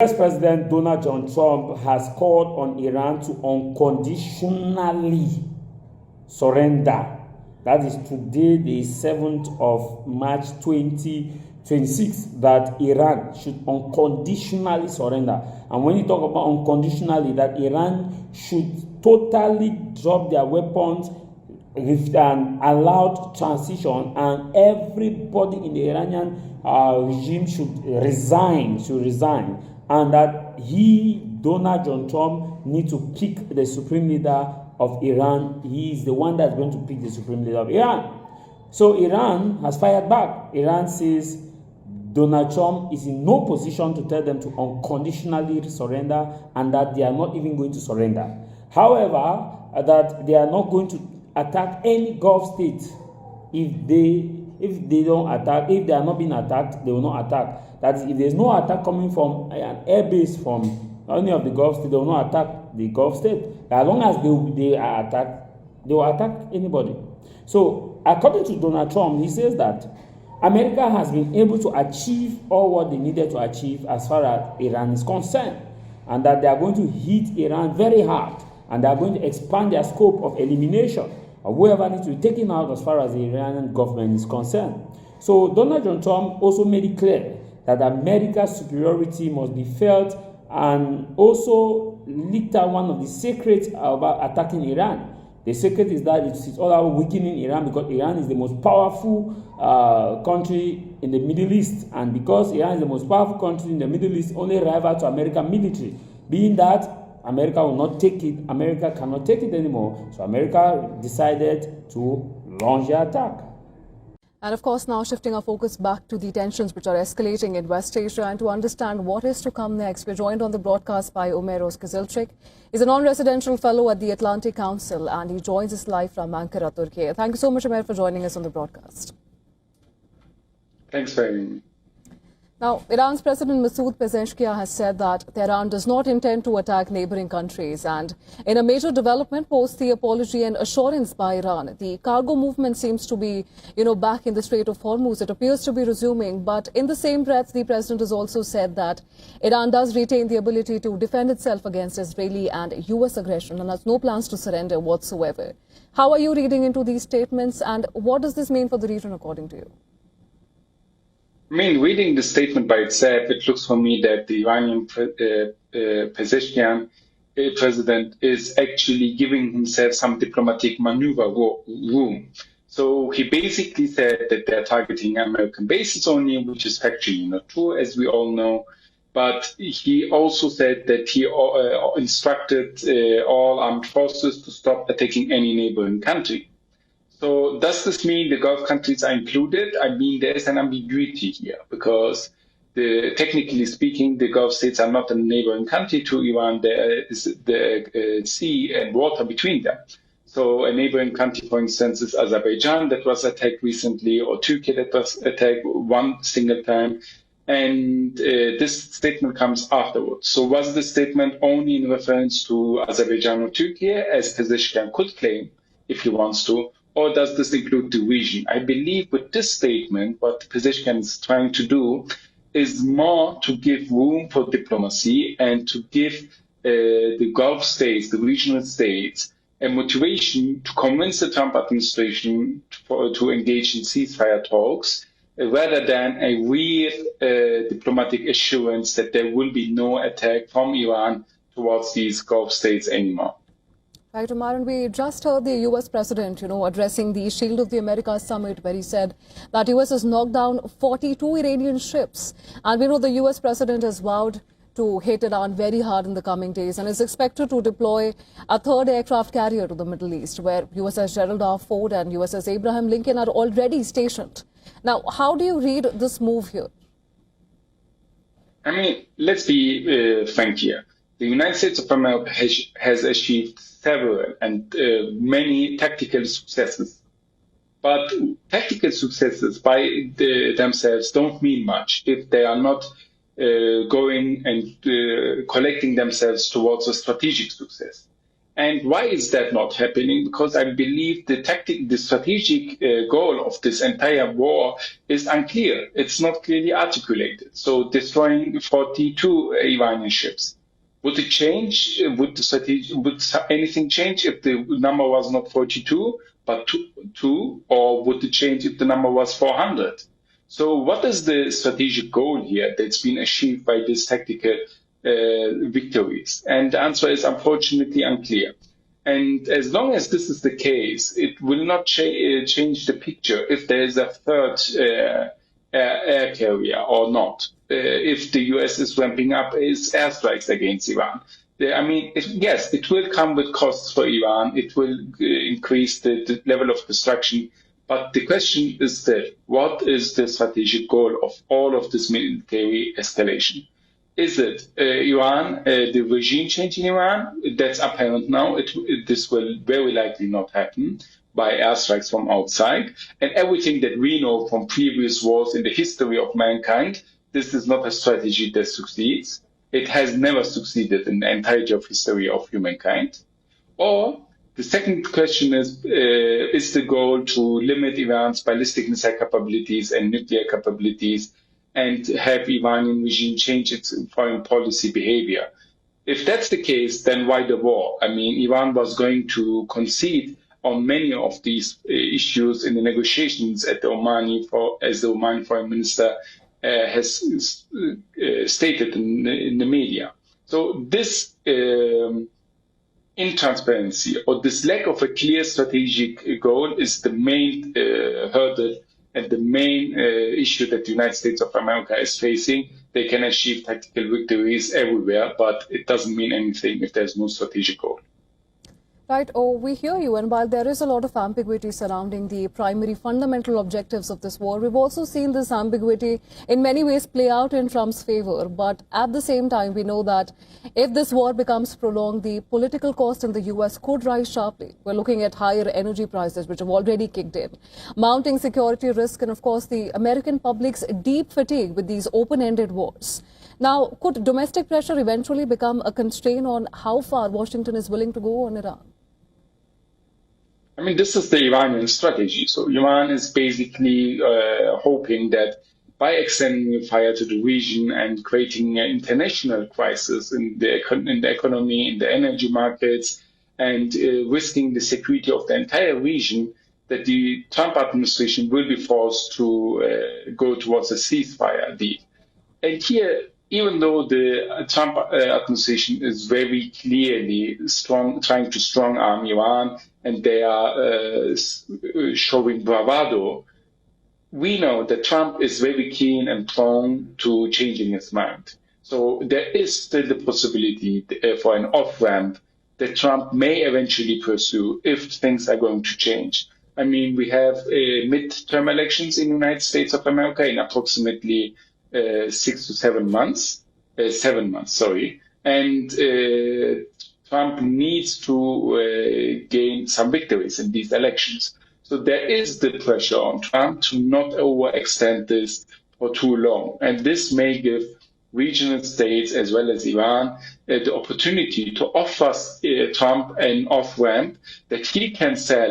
US President Donald John Trump has called on Iran to unconditionally surrender. That is today, the 7th of March 2026, that Iran should unconditionally surrender. And when you talk about unconditionally, that Iran should totally drop their weapons with an allowed transition, and everybody in the Iranian regime should resign, and that Donald John Trump, needs to pick the supreme leader of Iran. He is the one that's going to pick the supreme leader of Iran. So Iran has fired back. Iran says Donald Trump is in no position to tell them to unconditionally surrender, and that they are not even going to surrender. However, that they are not going to attack any Gulf state. If they don't attack, if they are not being attacked, they will not attack. That is, if there is no attack coming from an air base from any of the Gulf states, they will not attack the Gulf state. As long as they are attacked, they will attack anybody. So, according to Donald Trump, he says that America has been able to achieve all what they needed to achieve as far as Iran is concerned, and that they are going to hit Iran very hard, and they are going to expand their scope of elimination of whoever needs to be taken out as far as the Iranian government is concerned. So Donald John Trump also made it clear that America's superiority must be felt, and also leaked out one of the secrets about attacking Iran. The secret is that it's all about weakening Iran, because Iran is the most powerful country in the Middle East, and because Iran is the most powerful country in the Middle East, only rival to American military, being that America will not take it. America cannot take it anymore. So America decided to launch the attack. And of course, now shifting our focus back to the tensions which are escalating in West Asia, and to understand what is to come next, we're joined on the broadcast by Omeros Kizilchik. He's a non-residential fellow at the Atlantic Council, and he joins us live from Ankara, Turkey. Thank you so much, Omer, for joining us on the broadcast. Thanks for having me. Now, Iran's President Masoud Pezeshkian has said that Tehran does not intend to attack neighboring countries, and in a major development post the apology and assurance by Iran, the cargo movement seems to be, back in the Strait of Hormuz. It appears to be resuming, but in the same breath, the president has also said that Iran does retain the ability to defend itself against Israeli and US aggression and has no plans to surrender whatsoever. How are you reading into these statements, and what does this mean for the region according to you? I mean, reading the statement by itself, it looks for me that the Iranian Pezeshkian president is actually giving himself some diplomatic maneuver room. So he basically said that they're targeting American bases only, which is factually not true, as we all know. But he also said that he instructed all armed forces to stop attacking any neighboring country. So does this mean the Gulf countries are included? I mean, there is an ambiguity here, because technically speaking, the Gulf states are not a neighboring country to Iran. There is the sea and water between them. So a neighboring country, for instance, is Azerbaijan, that was attacked recently, or Turkey, that was attacked one single time. And this statement comes afterwards. So was the statement only in reference to Azerbaijan or Turkey, as Pezeshkian could claim if he wants to? Or does this include the region? I believe with this statement, what Pezeshkian is trying to do is more to give room for diplomacy and to give the Gulf states, the regional states, a motivation to convince the Trump administration to engage in ceasefire talks, rather than a real diplomatic assurance that there will be no attack from Iran towards these Gulf states anymore. Right, Omar, and we just heard the U.S. president, addressing the Shield of the Americas summit, where he said that U.S. has knocked down 42 Iranian ships. And we know the U.S. president has vowed to hit Iran very hard in the coming days and is expected to deploy a third aircraft carrier to the Middle East, where USS Gerald R. Ford and USS Abraham Lincoln are already stationed. Now, how do you read this move here? I mean, let's be frank here. The United States of America has achieved several and many tactical successes. But tactical successes by themselves don't mean much if they are not going and collecting themselves towards a strategic success. And why is that not happening? Because I believe the strategic goal of this entire war is unclear. It's not clearly articulated. So destroying 42 Iranian ships. Would it change? Would anything change if the number was not 42, but two? Or would it change if the number was 400? So what is the strategic goal here that's been achieved by these tactical victories? And the answer is unfortunately unclear. And as long as this is the case, it will not change the picture if there is a third air carrier or not. If the US is ramping up its airstrikes against Iran. I mean, yes, it will come with costs for Iran. It will increase the level of destruction. But the question is that what is the strategic goal of all of this military escalation? Is it Iran, the regime change in Iran? That's apparent now. This will very likely not happen by airstrikes from outside. And everything that we know from previous wars in the history of mankind, this is not a strategy that succeeds. It has never succeeded in the entirety of history of humankind. Or the second question is the goal to limit Iran's ballistic missile capabilities and nuclear capabilities and have Iranian regime change its foreign policy behavior? If that's the case, then why the war? I mean, Iran was going to concede on many of these issues in the negotiations at the as the Omani foreign minister has stated in the media. So this intransparency or this lack of a clear strategic goal is the main hurdle and the main issue that the United States of America is facing. They can achieve tactical victories everywhere, but it doesn't mean anything if there's no strategic goal. Right. Oh, we hear you. And while there is a lot of ambiguity surrounding the primary fundamental objectives of this war, we've also seen this ambiguity in many ways play out in Trump's favor. But at the same time, we know that if this war becomes prolonged, the political cost in the U.S. could rise sharply. We're looking at higher energy prices, which have already kicked in, mounting security risk, and of course, the American public's deep fatigue with these open-ended wars. Now, could domestic pressure eventually become a constraint on how far Washington is willing to go on Iran? I mean, this is the Iranian strategy. So Iran is basically hoping that by extending fire to the region and creating an international crisis in the economy, in the energy markets, and risking the security of the entire region, that the Trump administration will be forced to go towards a ceasefire deal. And here, even though the Trump administration is very clearly trying to strong-arm Iran, and they are showing bravado, we know that Trump is very keen and prone to changing his mind. So there is still the possibility for an off-ramp that Trump may eventually pursue if things are going to change. I mean, we have midterm elections in the United States of America in approximately 6 to 7 months. 7 months, sorry. And Trump needs to gain some victories in these elections. So there is the pressure on Trump to not overextend this for too long. And this may give regional states as well as Iran the opportunity to offer Trump an off-ramp that he can sell